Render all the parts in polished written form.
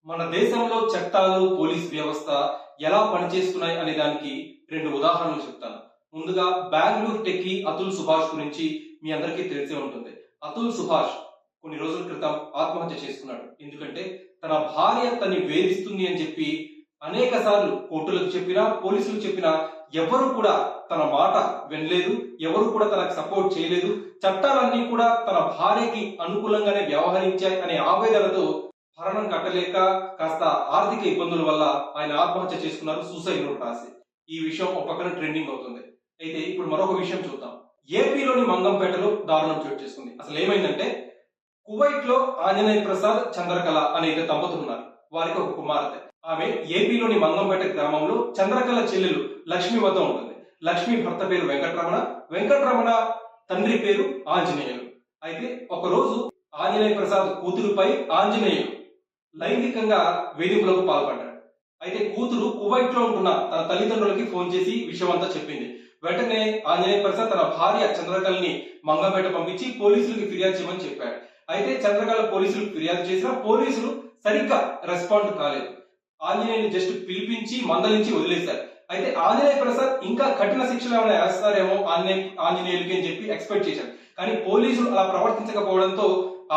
మన దేశంలో చట్టాలు పోలీస్ వ్యవస్థ ఎలా పనిచేస్తున్నాయి అనే దానికి రెండు ఉదాహరణలు చెప్తాను. ముందుగా బెంగళూరు టెక్కీ అతుల్ సుభాష్ గురించి మీ అందరికీ తెలిసే ఉంటుంది. అతుల్ సుభాష్ కొన్ని రోజుల క్రితం ఆత్మహత్య చేసుకున్నాడు. ఎందుకంటే తన భార్య తన్ని వేధిస్తుంది అని చెప్పి అనేక సార్లు కోర్టులకు చెప్పినా పోలీసులకు చెప్పినా ఎవరు కూడా తన మాట వినలేదు, ఎవరు కూడా తనకు సపోర్ట్ చేయలేదు. చట్టాలన్నీ కూడా తన భార్యకి అనుకూలంగానే వ్యవహరించాయి అనే ఆవేదనతో భరణం కట్టలేక కాస్త ఆర్థిక ఇబ్బందుల వల్ల ఆయన ఆత్మహత్య చేసుకున్నారు, సూసైడ్ నోట్ రాసి. ఈ విషయం ఒక పక్కన ట్రెండింగ్ అవుతుంది. అయితే ఇప్పుడు మరొక విషయం చూద్దాం. ఏపీలోని మంగంపేటలో దారుణం చోటు చేసుకుంది. అసలు ఏమైందంటే కువైట్ లో ఆంజనేయ ప్రసాద్ చంద్రకళ అనే ఇద్దరు దంపతులు ఉన్నారు. వారికి ఒక కుమార్తె. ఆమె ఏపీలోని మంగంపేట గ్రామంలో చంద్రకళ చెల్లెలు లక్ష్మి వద్ద ఉంటుంది. లక్ష్మి భర్త పేరు వెంకటరమణ, వెంకటరమణ తండ్రి పేరు ఆంజనేయులు. అయితే ఒక రోజు ఆంజనేయ ప్రసాద్ కూతురుపై ఆంజనేయులు లైంగికంగా వేధింపులకు పాల్పడ్డాడు. అయితే కూతురు కువైట్ లో ఉంటున్న తన తల్లిదండ్రులకి ఫోన్ చేసి విషయం అంతా చెప్పింది. వెంటనే ఆంజనేయ ప్రసాద్ తన భార్య చంద్రకళని మంగంపేట పంపించి పోలీసులకు ఫిర్యాదు చేయమని చెప్పాడు. అయితే చంద్రకళ పోలీసులకు ఫిర్యాదు చేసినా పోలీసులు సరిగ్గా రెస్పాండ్ కాలేదు. ఆంజనేయుని జస్ట్ పిలిపించి మందలించి వదిలేశారు. అయితే ఆంజనేయ ప్రసాద్ ఇంకా కఠిన శిక్షలు ఏమైనా వేస్తారేమో ఆంజనేయులకి అని చెప్పి ఎక్స్పెక్ట్ చేశారు. కానీ పోలీసులు అలా ప్రవర్తించకపోవడంతో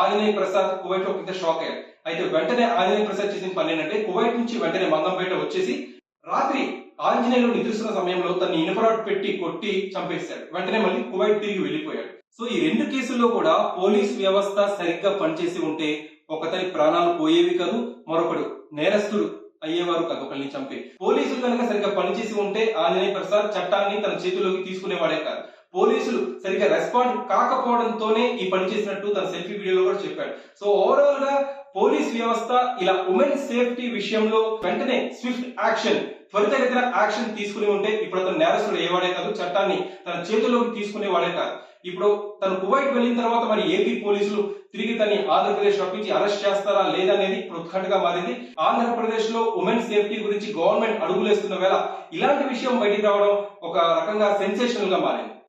ఆంజనేయ ప్రసాద్ కువైట్ లో కొంత షాక్ అయ్యారు. అయితే వెంటనే ఆంజనేయ ప్రసాద్ చేసిన పని ఏంటంటే కువైట్ నుంచి వెంటనే మంగంపేట వచ్చేసి రాత్రి ఆంజనేయులు నిద్రిస్తున్న సమయంలో తన ఇనుపరాడ్ పెట్టి కొట్టి చంపేశాడు. వెంటనే మళ్ళీ కువైట్ తిరిగి వెళ్లిపోయాడు. సో ఈ రెండు కేసుల్లో కూడా పోలీస్ వ్యవస్థ సరిగ్గా పనిచేసి ఉంటే ఒకతని ప్రాణాలు పోయేవి కాదు, మరొకడు నేరస్తుడు అయ్యేవారు కాదు ఒకరిని చంపే. పోలీసులు కనుక సరిగ్గా పనిచేసి ఉంటే ఆంజనేయ ప్రసాద్ చట్టాన్ని తన చేతిలోకి తీసుకునేవాడే కాదు. పోలీసులు సరిగ్గా రెస్పాండ్ కాకపోవడంతోనే ఈ పని చేసినట్టు తన సెల్ఫీ వీడియోలో కూడా చెప్పాడు. సో ఓవరాల్ గా పోలీస్ వ్యవస్థ ఇలా ఉమెన్ సేఫ్టీ విషయంలో వెంటనే స్విఫ్ట్ యాక్షన్, త్వరితగతిన యాక్షన్ తీసుకుని ఉంటే ఇప్పుడు అతను నేరస్తుడు అయ్యేవాడే కాదు, చట్టాన్ని తన చేతుల్లోకి తీసుకునేవాడే కాదు. ఇప్పుడు తను కువైట్ వెళ్ళిన తర్వాత మరి ఏపీ పోలీసులు తిరిగి తన్ని ఆంధ్రప్రదేశ్ రప్పించి అరెస్ట్ చేస్తారా లేదా అనేది ఇప్పుడు ఉత్కంఠగా మారింది. ఆంధ్రప్రదేశ్ లో ఉమెన్ సేఫ్టీ గురించి గవర్నమెంట్ అడుగులేస్తున్న వేళ ఇలాంటి విషయం బయటికి రావడం ఒక రకంగా సెన్సేషనల్ గా మారింది.